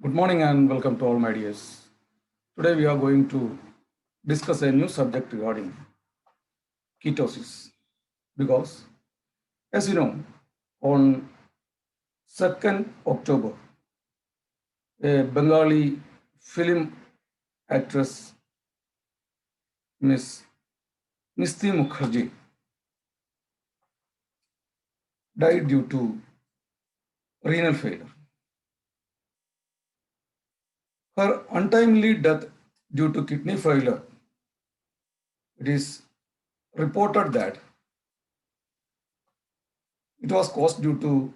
Good morning and welcome to all my dears. Today we are going to discuss a new subject regarding ketosis because as you know on 2nd October a Bengali film actress Miss Nishti Mukherjee died due to renal failure. Her untimely death due to kidney failure, it is reported that it was caused due to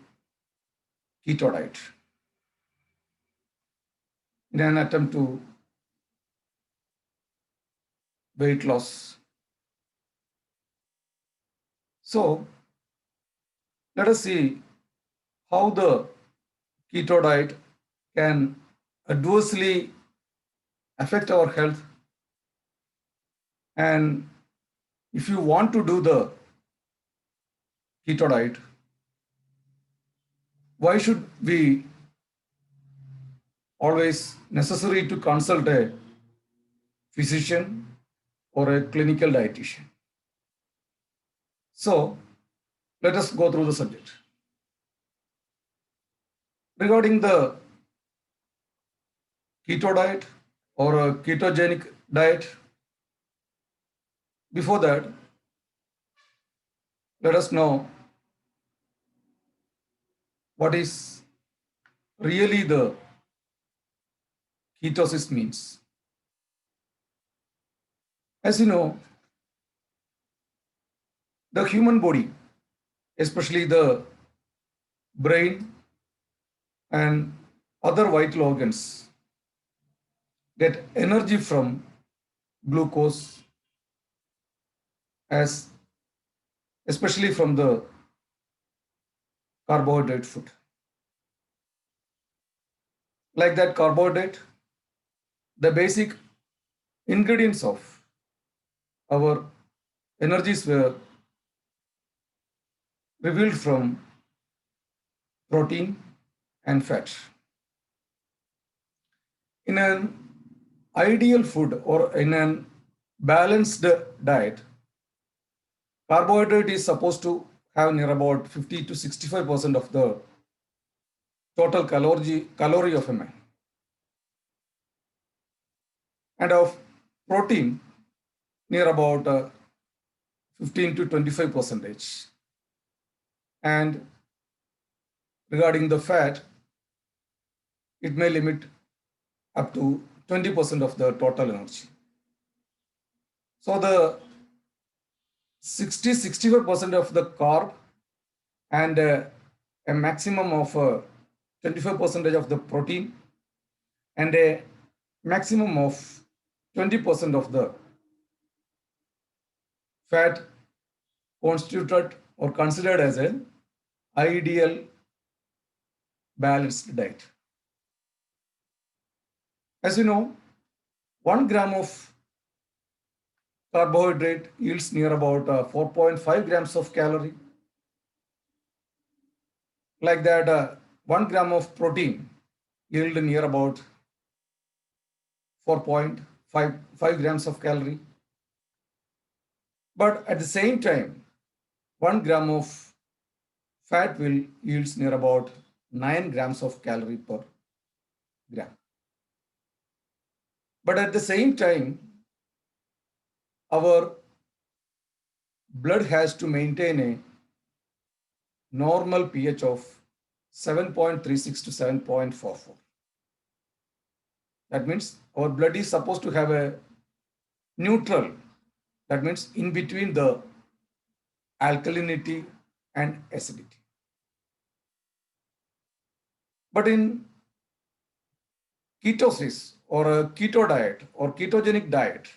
keto diet in an attempt to weight loss. So let us see how the keto diet can adversely affect our health. And if you want to do the keto diet, why should we always necessary to consult a physician or a clinical dietitian? So let us go through the subject. Regarding the keto diet or a ketogenic diet, before that, let us know what is really the ketosis means. As you know, the human body, especially the brain and other vital organs, get energy from glucose, as especially from the carbohydrate food. Like that carbohydrate, the basic ingredients of our energies were revealed from protein and fat. In an ideal food or in an balanced diet, carbohydrate is supposed to have near about 50 to 65% of the total calorie of a man, and of protein near about 15 to 25 percentage. And regarding the fat, it may limit up to 20% of the total energy. So the 65% of the carb and a maximum of 25% of the protein and a maximum of 20% of the fat constituted or considered as an ideal balanced diet. As you know, 1 gram of carbohydrate yields near about 4.5 grams of calorie. Like that, 1 gram of protein yield near about 4.5 grams of calorie. But at the same time, 1 gram of fat will yields near about 9 grams of calorie per gram. But at the same time, our blood has to maintain a normal pH of 7.36 to 7.44. That means our blood is supposed to have a neutral, that means in between the alkalinity and acidity. But in ketosis or a keto diet or ketogenic diet,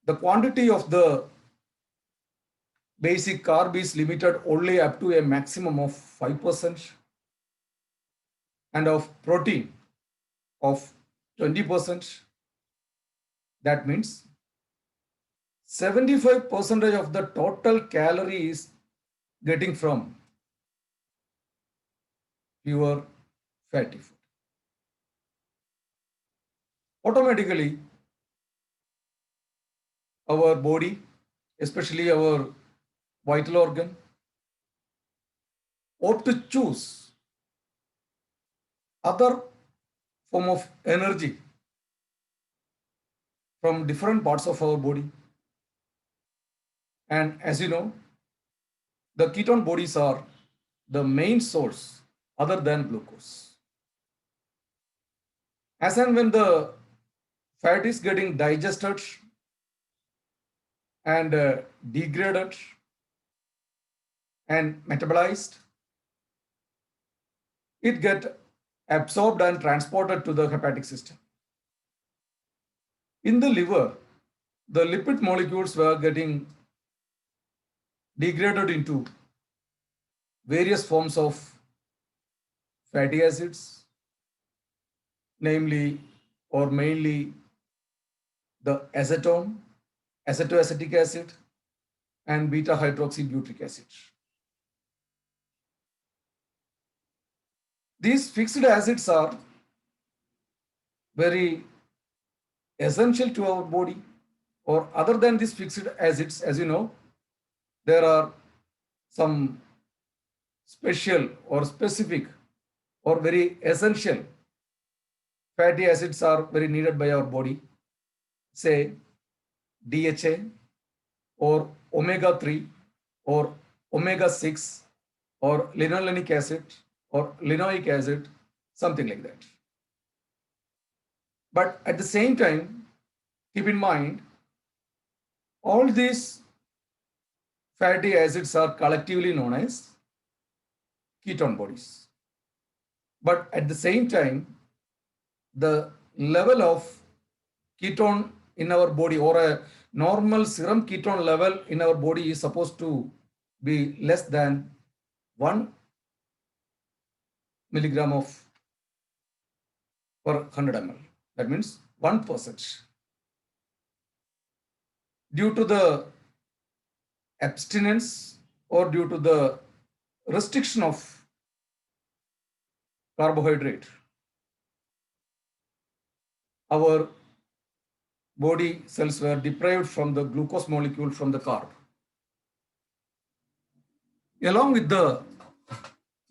the quantity of the basic carb is limited only up to a maximum of 5% and of protein of 20%. That means 75% of the total calories getting from pure fatty food. Automatically, our body, especially our vital organ, ought to choose other form of energy from different parts of our body. And as you know, the ketone bodies are the main source other than glucose. As and when the fat is getting digested and degraded and metabolized, it get absorbed and transported to the hepatic system. In the liver, the lipid molecules were getting degraded into various forms of fatty acids, namely or mainly the acetone, acetoacetic acid, and beta hydroxybutyric acid. These fixed acids are very essential to our body, or other than these fixed acids, as you know, there are some special or specific or very essential fatty acids are very needed by our body, say DHA or omega-3 or omega-6 or linolenic acid or linoleic acid, something like that. But at the same time, keep in mind, all these fatty acids are collectively known as ketone bodies. But at the same time, the level of ketone in our body, or a normal serum ketone level in our body, is supposed to be less than 1 milligram of per 100 ml. That means 1%. Due to the abstinence or due to the restriction of carbohydrate, our body cells were deprived from the glucose molecule from the carb. Along with the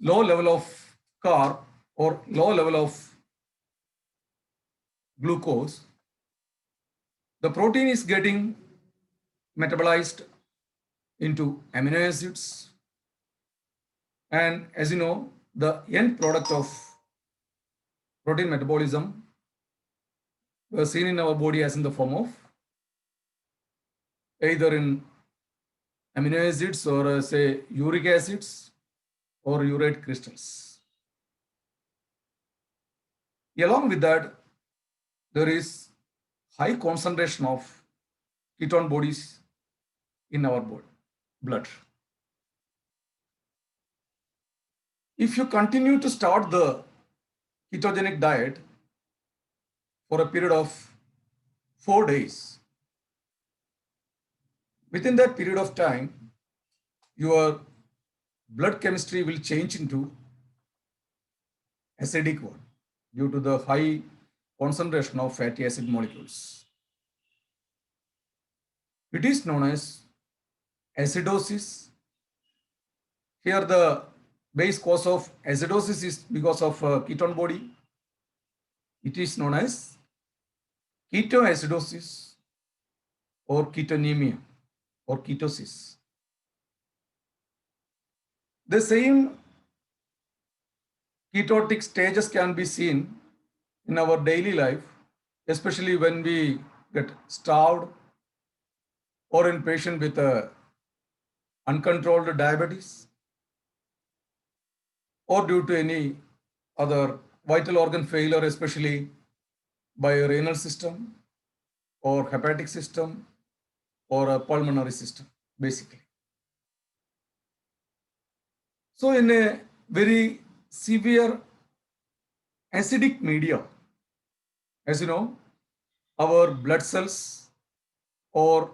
low level of carb or low level of glucose, the protein is getting metabolized into amino acids. And as you know, the end product of protein metabolism was seen in our body as in the form of either in amino acids or say uric acids or urate crystals. Along with that, there is high concentration of ketone bodies in our blood. If you continue to start the ketogenic diet for a period of 4 days, within that period of time, your blood chemistry will change into acidic one due to the high concentration of fatty acid molecules. It is known as acidosis. Here the base cause of acidosis is because of ketone body. It is known as ketoacidosis or ketonemia or ketosis. The same ketotic stages can be seen in our daily life, especially when we get starved or in patient with uncontrolled diabetes or due to any other vital organ failure, especially by a renal system or hepatic system or a pulmonary system, basically. So in a very severe acidic media, as you know, our blood cells or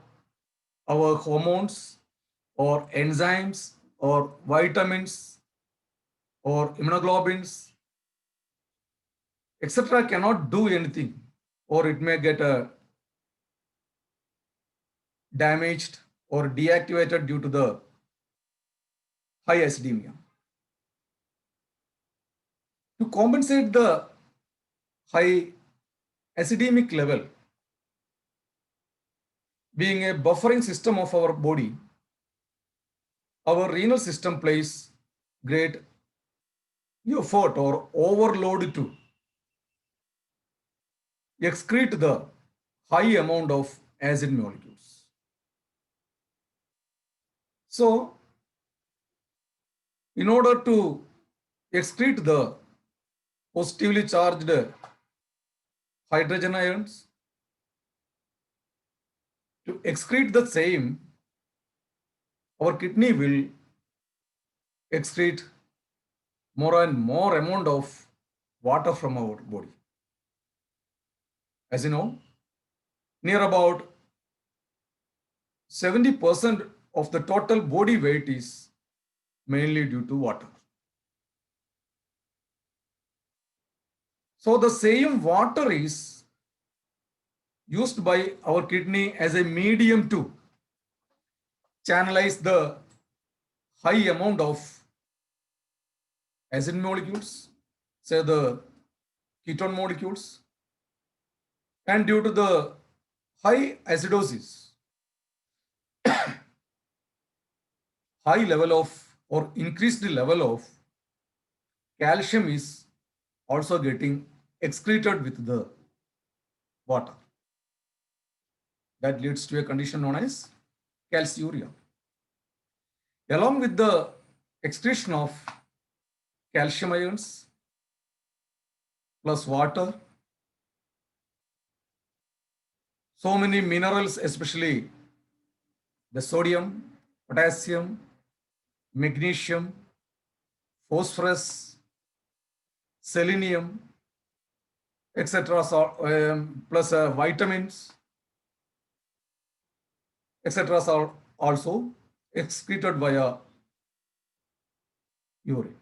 our hormones or enzymes or vitamins or immunoglobulins etc. cannot do anything, or it may get damaged or deactivated due to the high acidemia. To compensate the high acidemic level, being a buffering system of our body, our renal system plays great effort or overload to excrete the high amount of acid molecules. So, in order to excrete the positively charged hydrogen ions, to excrete the same, our kidney will excrete more and more amount of water from our body. As you know, near about 70% of the total body weight is mainly due to water. So the same water is used by our kidney as a medium to channelize the high amount of acid molecules, say the ketone molecules, and due to the high acidosis, high level of or increased level of calcium is also getting excreted with the water. That leads to a condition known as calciuria. Along with the excretion of calcium ions plus water, so many minerals, especially the sodium, potassium, magnesium, phosphorus, selenium, etc. Plus vitamins, etc. are also excreted via urine.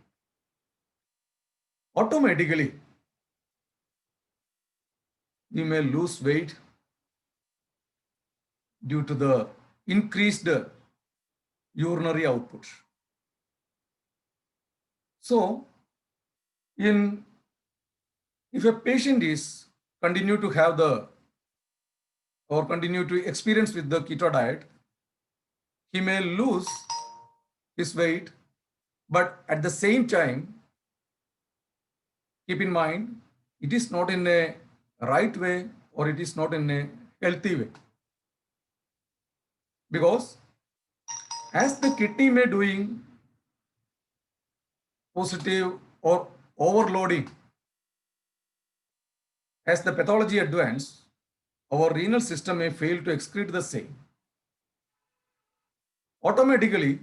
Automatically, you may lose weight due to the increased urinary output. So, if a patient is continue to have the or continue to experience with the keto diet, he may lose his weight, but at the same time, keep in mind, it is not in a right way or it is not in a healthy way. Because as the kidney may doing positive or overloading, as the pathology advances, our renal system may fail to excrete the same. Automatically,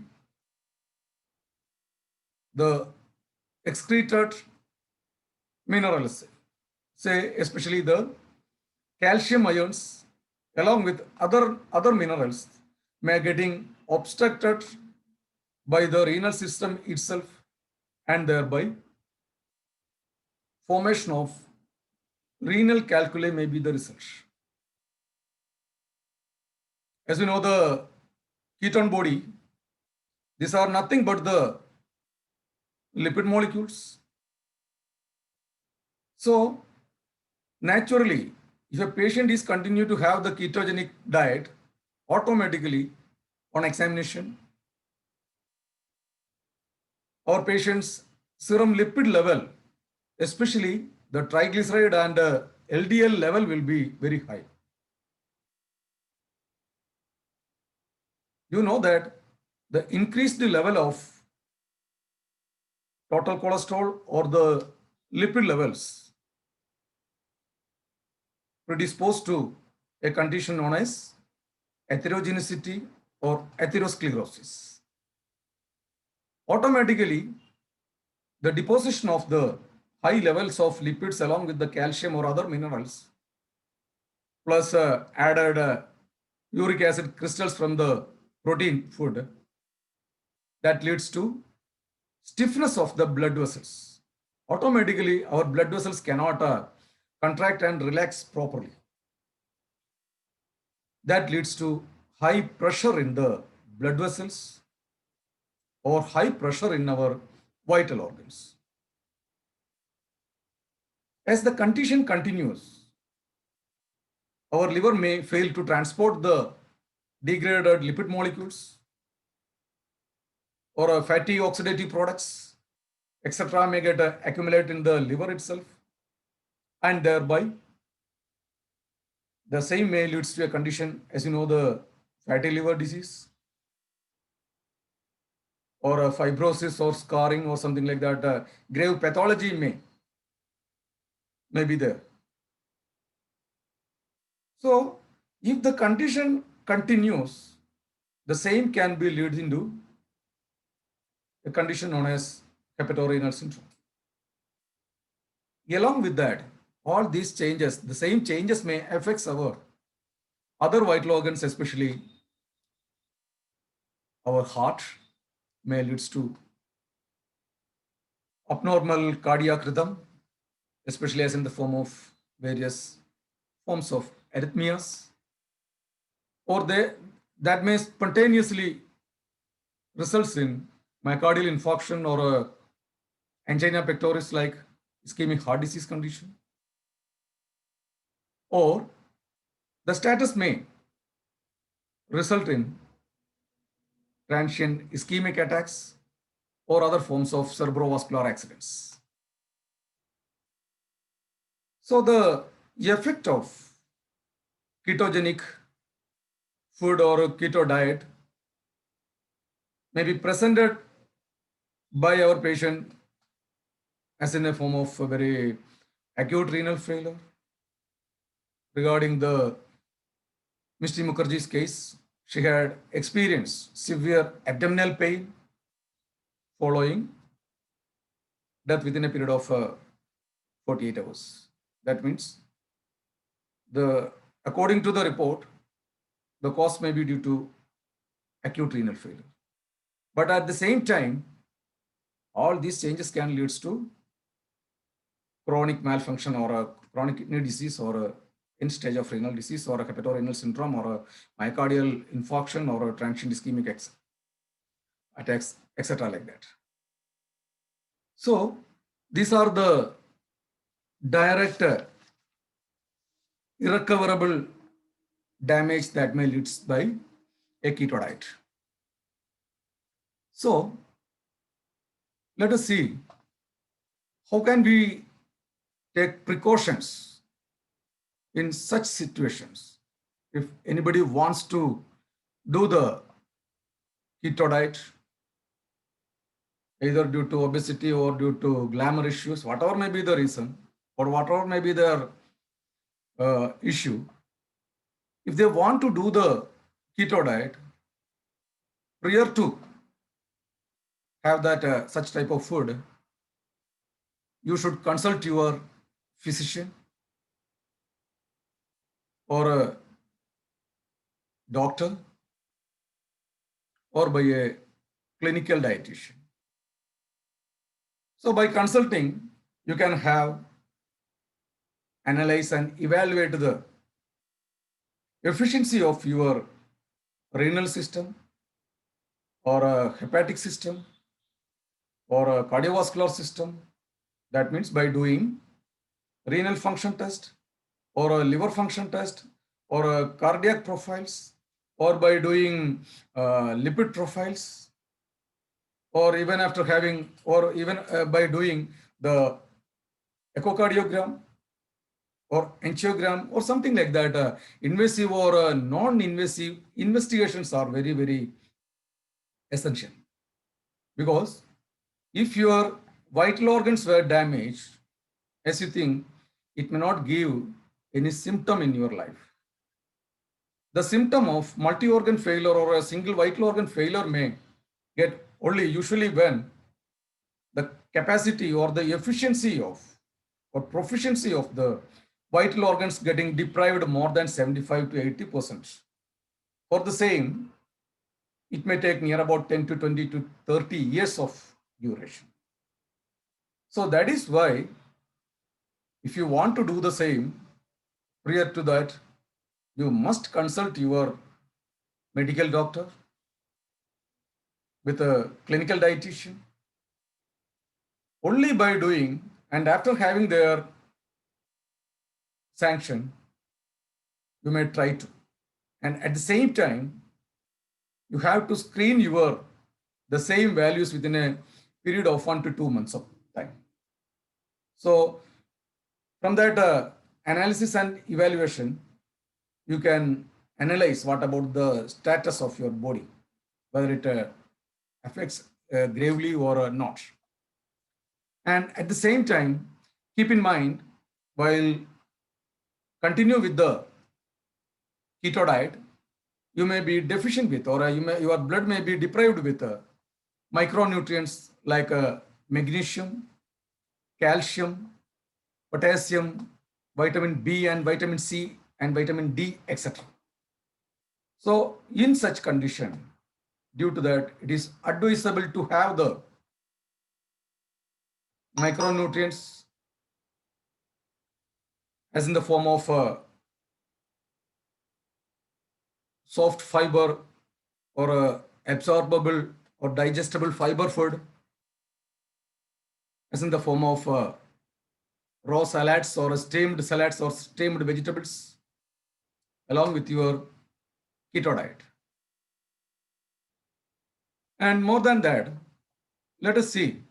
the excreted minerals, say especially the calcium ions, along with other minerals, may getting obstructed by the renal system itself, and thereby formation of renal calculi may be the result. As we know, the ketone body, these are nothing but the lipid molecules. So naturally, if a patient is continue to have the ketogenic diet, automatically on examination, our patient's serum lipid level, especially the triglyceride and LDL level, will be very high. You know that the increased level of total cholesterol or the lipid levels predisposed to a condition known as atherogenicity or atherosclerosis. Automatically, the deposition of the high levels of lipids along with the calcium or other minerals plus added uric acid crystals from the protein food, that leads to stiffness of the blood vessels. automatically our blood vessels cannot contract and relax properly. That leads to high pressure in the blood vessels or high pressure in our vital organs. As the condition continues, our liver may fail to transport the degraded lipid molecules or fatty oxidative products, etc., may get accumulate in the liver itself, and thereby the same may leads to a condition, as you know, the fatty liver disease or a fibrosis or scarring or something like that. Grave pathology may be there. So, if the condition continues, the same can be leads into a condition known as hepatorenal syndrome. Along with that, all these changes, the same changes may affect our other vital organs, especially our heart, may leads to abnormal cardiac rhythm, especially as in the form of various forms of arrhythmias, or that may spontaneously results in myocardial infarction or angina pectoris like ischemic heart disease condition, or the status may result in transient ischemic attacks or other forms of cerebrovascular accidents. So the effect of ketogenic food or keto diet may be presented by our patient as in a form of a very acute renal failure. Regarding the Mr. Mukherjee's case, she had experienced severe abdominal pain following death within a period of 48 hours. That means according to the report, the cause may be due to acute renal failure. But at the same time, all these changes can lead to chronic malfunction or a chronic kidney disease or a end stage of renal disease or a hepatorenal syndrome or a myocardial infarction or a transient ischemic attacks, etc. like that. So these are the direct irrecoverable damage that may lead by a keto diet. So let us see how can we take precautions in such situations. If anybody wants to do the keto diet, either due to obesity or due to glamour issues, whatever may be the reason, or whatever may be their issue, if they want to do the keto diet, prior to have that such type of food, you should consult your physician or a doctor or by a clinical dietitian. So by consulting, you can analyze and evaluate the efficiency of your renal system or a hepatic system or a cardiovascular system. That means by doing renal function test or a liver function test or a cardiac profiles or by doing lipid profiles or even after having or even by doing the echocardiogram or angiogram or something like that. Invasive or non-invasive investigations are very, very essential, because if your vital organs were damaged, as you think, it may not give any symptom in your life. The symptom of multi-organ failure or a single vital organ failure may get only usually when the capacity or the efficiency of or proficiency of the vital organs getting deprived more than 75 to 80%. For the same, it may take near about 10 to 20 to 30 years of duration. So that is why if you want to do the same, prior to that, you must consult your medical doctor with a clinical dietitian. Only by doing and after having their sanction, you may try to. And at the same time, you have to screen your the same values within a period of 1 to 2 months of time. So from that analysis and evaluation, you can analyze what about the status of your body, whether it affects gravely or not. And at the same time, keep in mind, while continue with the keto diet, you may be deficient with, or your blood may be deprived with micronutrients like magnesium, calcium, potassium, vitamin B and vitamin C and vitamin D, etc. So in such condition, due to that, it is advisable to have the micronutrients as in the form of soft fiber or absorbable or digestible fiber food, as in the form of raw salads or steamed vegetables, along with your keto diet. And more than that, let us see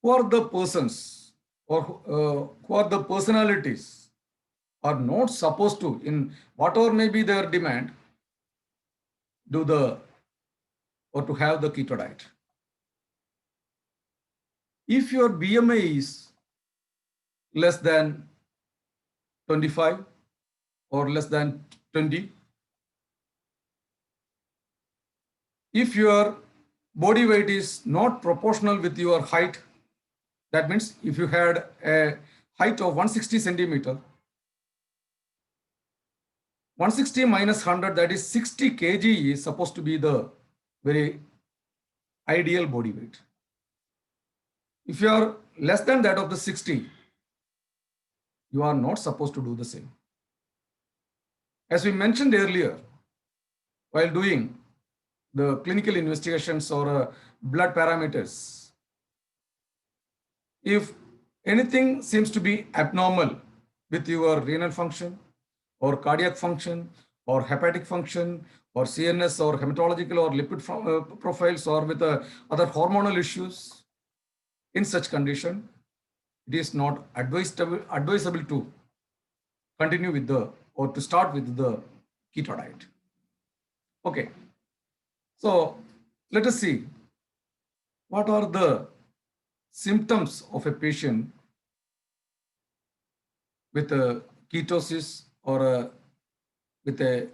who are the persons or who are the personalities are not supposed to, in whatever may be their demand, do the or to have the keto diet. If your BMI is less than 25 or less than 20, if your body weight is not proportional with your height, that means if you had a height of 160 centimeter, 160 minus 100, that is 60 kg is supposed to be the very ideal body weight. If you are less than that of the 60, you are not supposed to do the same. As we mentioned earlier, while doing the clinical investigations or blood parameters, if anything seems to be abnormal with your renal function or cardiac function or hepatic function or CNS or hematological or lipid profiles or with other hormonal issues, in such condition, it is not advisable to continue with the or to start with the keto diet. Okay, so let us see what are the symptoms of a patient with a ketosis or with a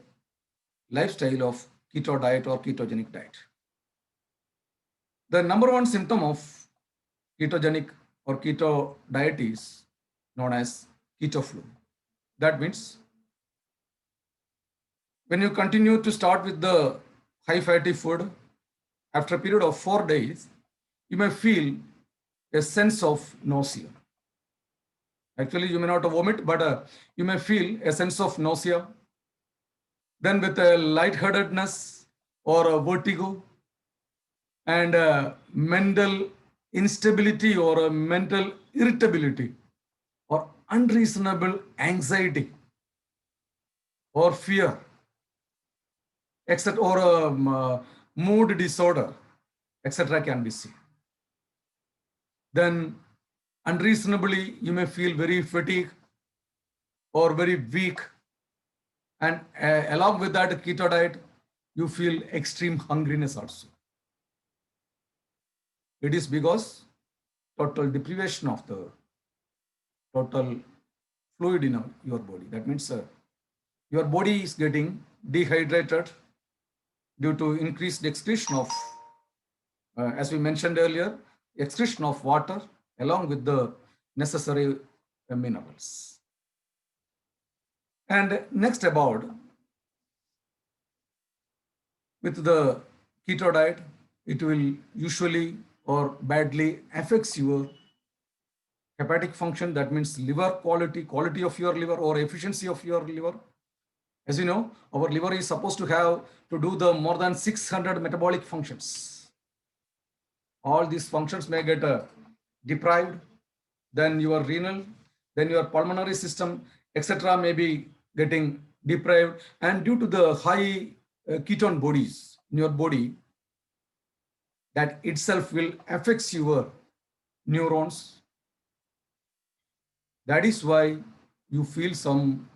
lifestyle of keto diet or ketogenic diet. The number one symptom of ketogenic or keto diet is known as keto flu. That means when you continue to start with the high fatty food, after a period of 4 days, you may feel a sense of nausea. Actually, you may not vomit, but you may feel a sense of nausea. Then with a lightheadedness or a vertigo and mental instability or a mental irritability or unreasonable anxiety or fear, etc., or mood disorder, etc., can be seen. Then unreasonably, you may feel very fatigued or very weak. And along with that keto diet, you feel extreme hungriness also. It is because total deprivation of the total fluid in your body. That means your body is getting dehydrated due to increased excretion of, as we mentioned earlier, excretion of water along with the necessary minerals. And next about, with the keto diet, it will usually or badly affects your Hepatic function, that means liver quality of your liver or efficiency of your liver. As you know, our liver is supposed to have to do the more than 600 metabolic functions. All these functions may get deprived, then your renal, then your pulmonary system, etc. may be getting deprived, and due to the high ketone bodies in your body, that itself will affect your neurons. That is why you feel some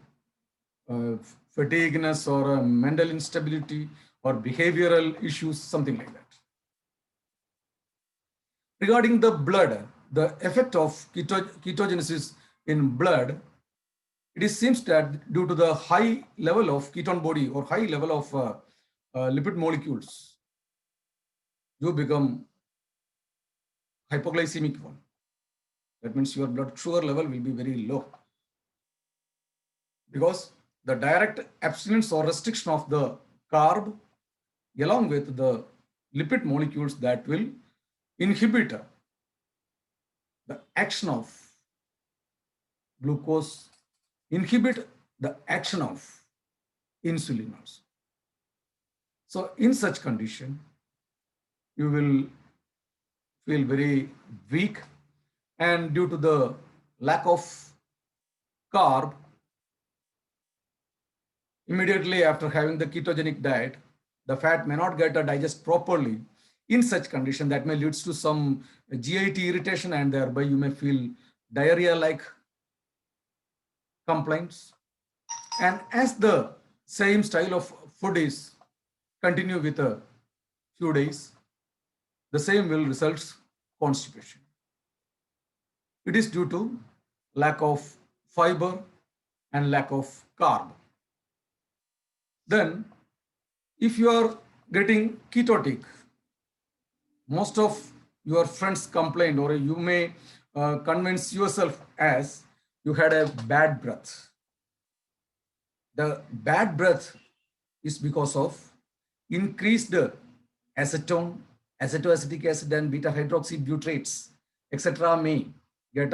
fatigueness or mental instability or behavioral issues, something like that. Regarding the blood, the effect of ketogenesis in blood, it seems that due to the high level of ketone body or high level of lipid molecules, you become hypoglycemic one. That means your blood sugar level will be very low, because the direct abstinence or restriction of the carb along with the lipid molecules that will inhibit the action of glucose, inhibit the action of insulin also. So in such condition, you will feel very weak, and due to the lack of carb, immediately after having the ketogenic diet, the fat may not get digest properly. In such condition, that may leads to some GIT irritation, and thereby you may feel diarrhea-like complaints. And as the same style of food is continue with a few days, the same will result constipation. It is due to lack of fiber and lack of carb. Then, if you are getting ketotic, most of your friends complained, or you may convince yourself as you had a bad breath. The bad breath is because of increased acetone, acetoacetic acid, and beta hydroxybutyrates, etc. may get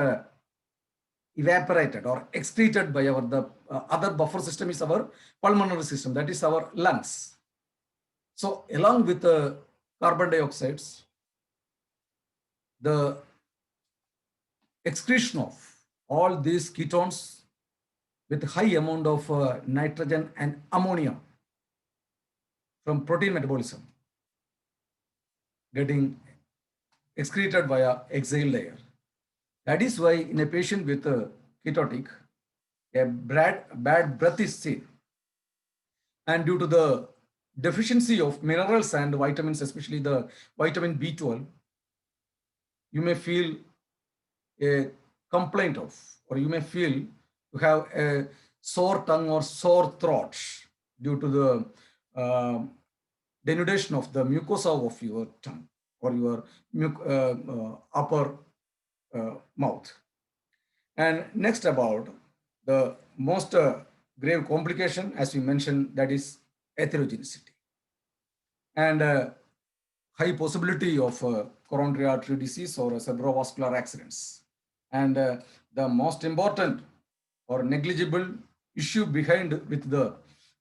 evaporated or excreted by our other buffer system is our pulmonary system, that is our lungs. So along with the carbon dioxides, the excretion of all these ketones with high amount of nitrogen and ammonia from protein metabolism getting excreted via exhale layer. That is why in a patient with ketotic, a bad breath is seen. And due to the deficiency of minerals and vitamins, especially the vitamin B12, you may feel a complaint of, or you may feel you have a sore tongue or sore throat due to the denudation of the mucosa of your tongue or your upper mouth. And next, about the most grave complication, as we mentioned, that is atherogenicity and high possibility of coronary artery disease or cerebrovascular accidents. And the most important or negligible issue behind with the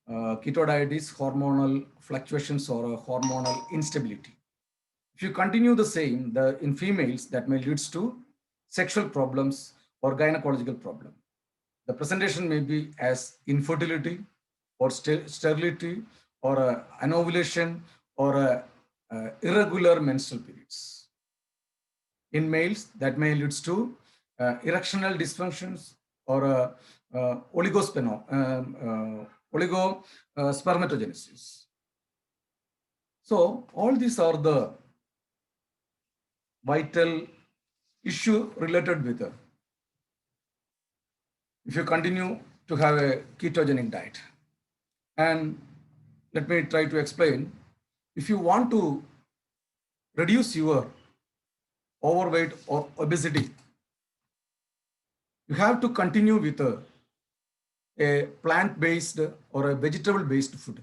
keto diet is hormonal fluctuations or hormonal instability. If you continue the same, in females, that may leads to sexual problems or gynecological problem. The presentation may be as infertility or sterility or anovulation or irregular menstrual periods. In males, that may leads to erectional dysfunctions or oligospermatogenesis. So all these are the vital issue related with if you continue to have a ketogenic diet. And let me try to explain. If you want to reduce your overweight or obesity, you have to continue with a plant-based or a vegetable-based food.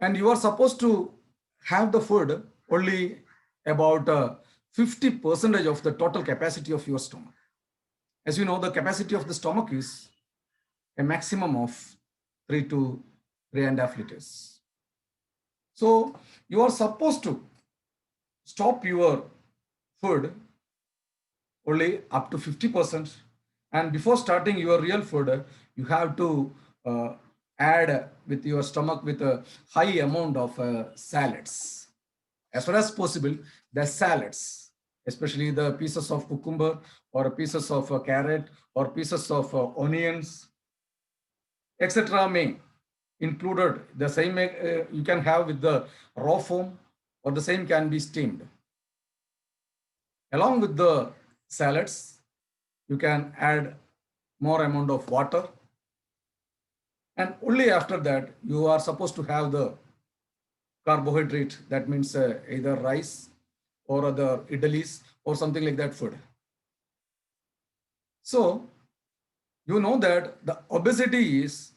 And you are supposed to have the food only about 50% of the total capacity of your stomach. As you know, the capacity of the stomach is a maximum of 3 to 3.5 liters. So you are supposed to stop your food only up to 50%. And before starting your real food, you have to add with your stomach with a high amount of salads. As far as possible, the salads, especially the pieces of cucumber or pieces of carrot or pieces of onions, etc. may included. The same you can have with the raw form, or the same can be steamed. Along with the salads, you can add more amount of water, and only after that you are supposed to have the carbohydrate. That means either rice or other idlis or something like that food. So you know that the obesity is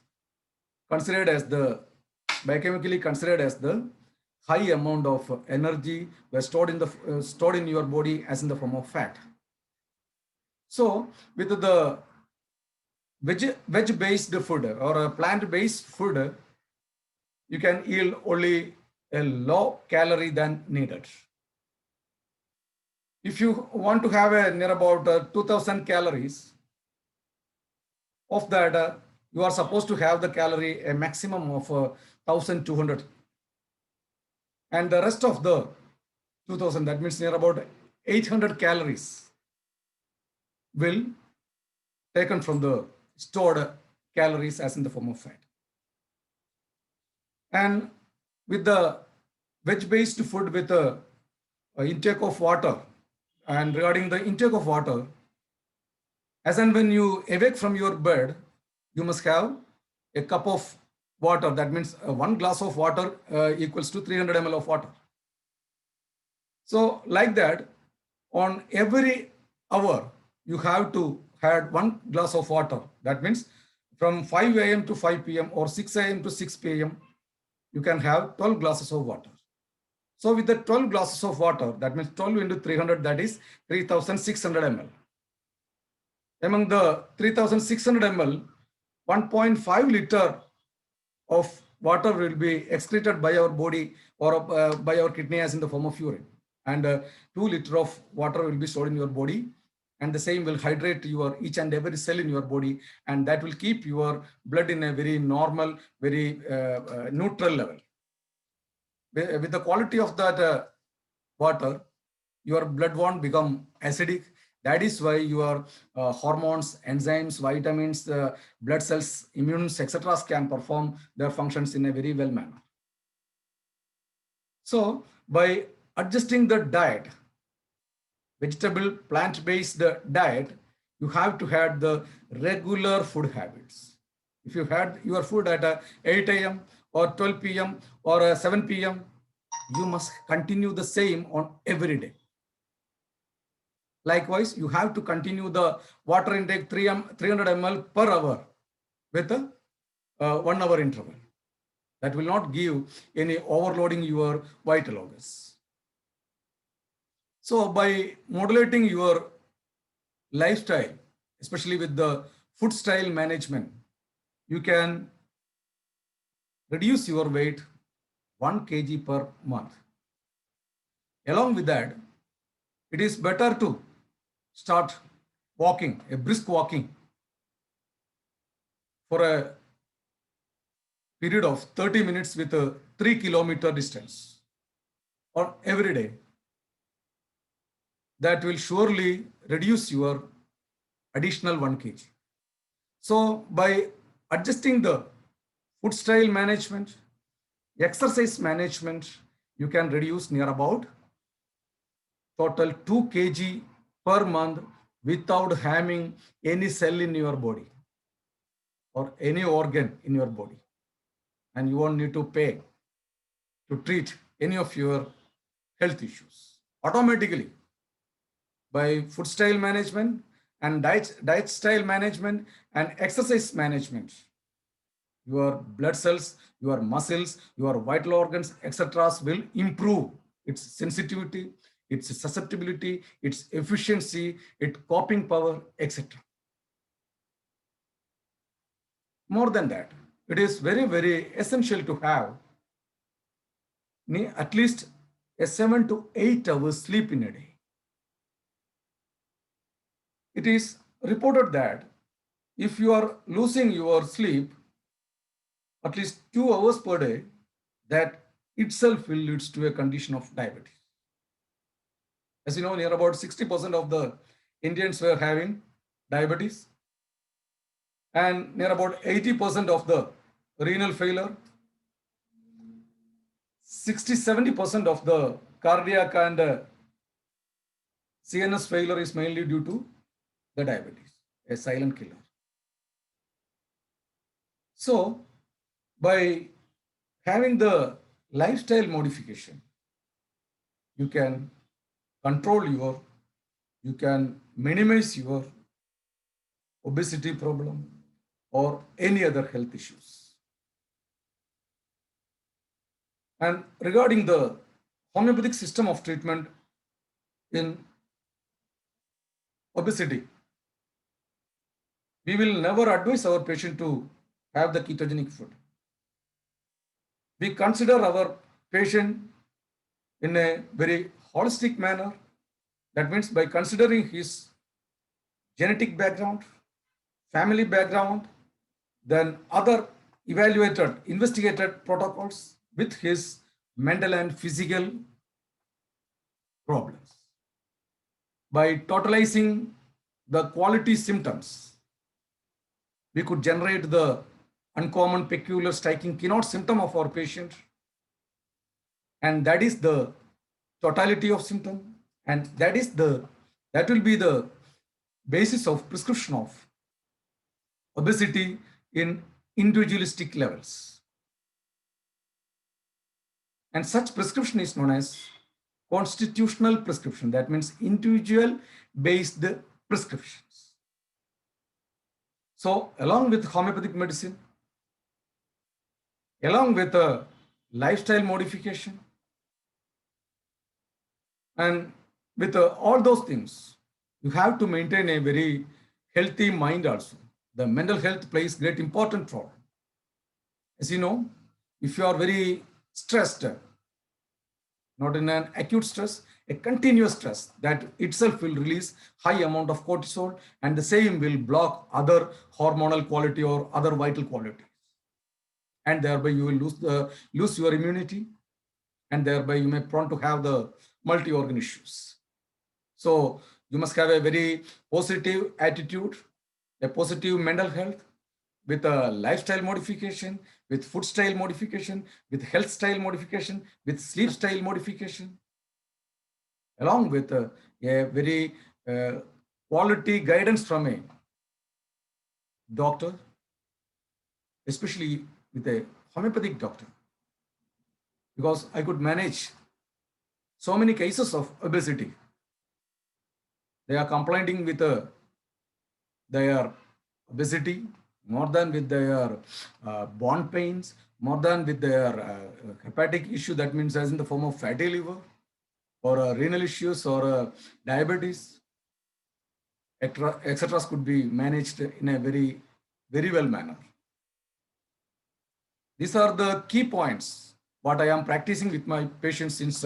considered as the biochemically considered as the high amount of energy was stored in your body as in the form of fat. So with the veg based food or a plant based food, you can yield only a low calorie than needed. If you want to have a near about 2000 calories, of that you are supposed to have the calorie a maximum of 1200, and the rest of the 2000, that means near about 800 calories will taken from the stored calories as in the form of fat. And with the veg based food with the intake of water, and regarding the intake of water, as and when you awake from your bed, you must have a cup of water. That means 1 glass of water equals to 300 ml of water. So like that, on every hour, you have to have 1 glass of water. That means from 5 a.m. to 5 p.m. or 6 a.m. to 6 p.m., you can have 12 glasses of water. So with the 12 glasses of water, that means 12 into 300, that is 3600 ml. Among the 3600 ml, 1.5 liter of water will be excreted by our body or by our kidney as in the form of urine. And 2 liter of water will be stored in your body, and the same will hydrate your each and every cell in your body, and that will keep your blood in a very normal, very neutral level. With the quality of that water, your blood won't become acidic. That is why your hormones, enzymes, vitamins, blood cells, immunes, etc. can perform their functions in a very well manner. So by adjusting the diet, vegetable, plant-based diet, you have to have the regular food habits. If you had your food at 8 a.m. or 12 p.m. or 7 p.m., you must continue the same on every day. Likewise, you have to continue the water intake 300 ml per hour with a 1 hour interval. That will not give any overloading your vital organs. So by modulating your lifestyle, especially with the food style management, you can reduce your weight 1 kg per month. Along with that, it is better to start walking, a brisk walking for a period of 30 minutes with a 3-kilometer distance or every day. That will surely reduce your additional 1 kg. So by adjusting the food style management, exercise management, you can reduce near about total 2 kg per month without harming any cell in your body or any organ in your body. And you won't need to pay to treat any of your health issues. Automatically, by food style management and diet style management and exercise management, your blood cells, your muscles, your vital organs, etc. will improve its sensitivity, its susceptibility, its efficiency, its coping power, etc. More than that, it is very, very essential to have at least a 7 to 8 hours sleep in a day. It is reported that if you are losing your sleep at least 2 hours per day, that itself will lead to a condition of diabetes. As you know, near about 60% of the Indians were having diabetes, and near about 80% of the renal failure, 60-70% of the cardiac and CNS failure is mainly due to the diabetes, a silent killer. So, by having the lifestyle modification, you can control you can minimize your obesity problem or any other health issues. And regarding the homeopathic system of treatment in obesity, we will never advise our patient to have the ketogenic food. We consider our patient in a very holistic manner. That means by considering his genetic background, family background, then other evaluated, investigated protocols with his mental and physical problems. By totalizing the quality symptoms, we could generate the uncommon, peculiar, striking keynote symptom of our patient, and that is the totality of symptom, and that will be the basis of prescription of obesity in individualistic levels. And such prescription is known as constitutional prescription. That means individual based prescriptions. So along with homeopathic medicine, along with a lifestyle modification, and with all those things, you have to maintain a very healthy mind also. The mental health plays great important role. As you know, if you are very stressed, not in an acute stress, a continuous stress, that itself will release high amount of cortisol, and the same will block other hormonal quality or other vital qualities. And thereby you will lose your immunity, and thereby you may prone to have the multi-organ issues. So you must have a very positive attitude, a positive mental health, with a lifestyle modification, with food style modification, with health style modification, with sleep style modification, along with a very quality guidance from a doctor, especially with a homeopathic doctor, because I could manage so many cases of obesity. They are complaining with their obesity more than with their bone pains, more than with their hepatic issue, that means as in the form of fatty liver, or renal issues, or diabetes, etc. could be managed in a very, very well manner. These are the key points what I am practicing with my patients since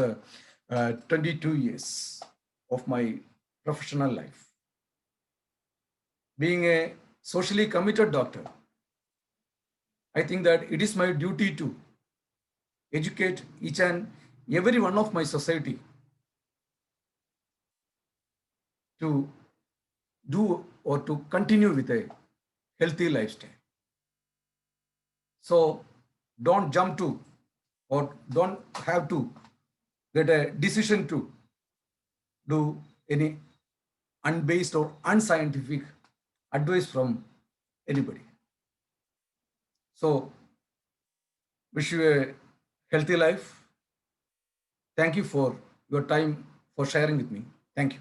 22 years of my professional life. Being a socially committed doctor, I think that it is my duty to educate each and every one of my society to do or to continue with a healthy lifestyle. So don't jump to, or don't have to get a decision to do any unbased or unscientific advice from anybody. So wish you a healthy life. Thank you for your time for sharing with me. Thank you.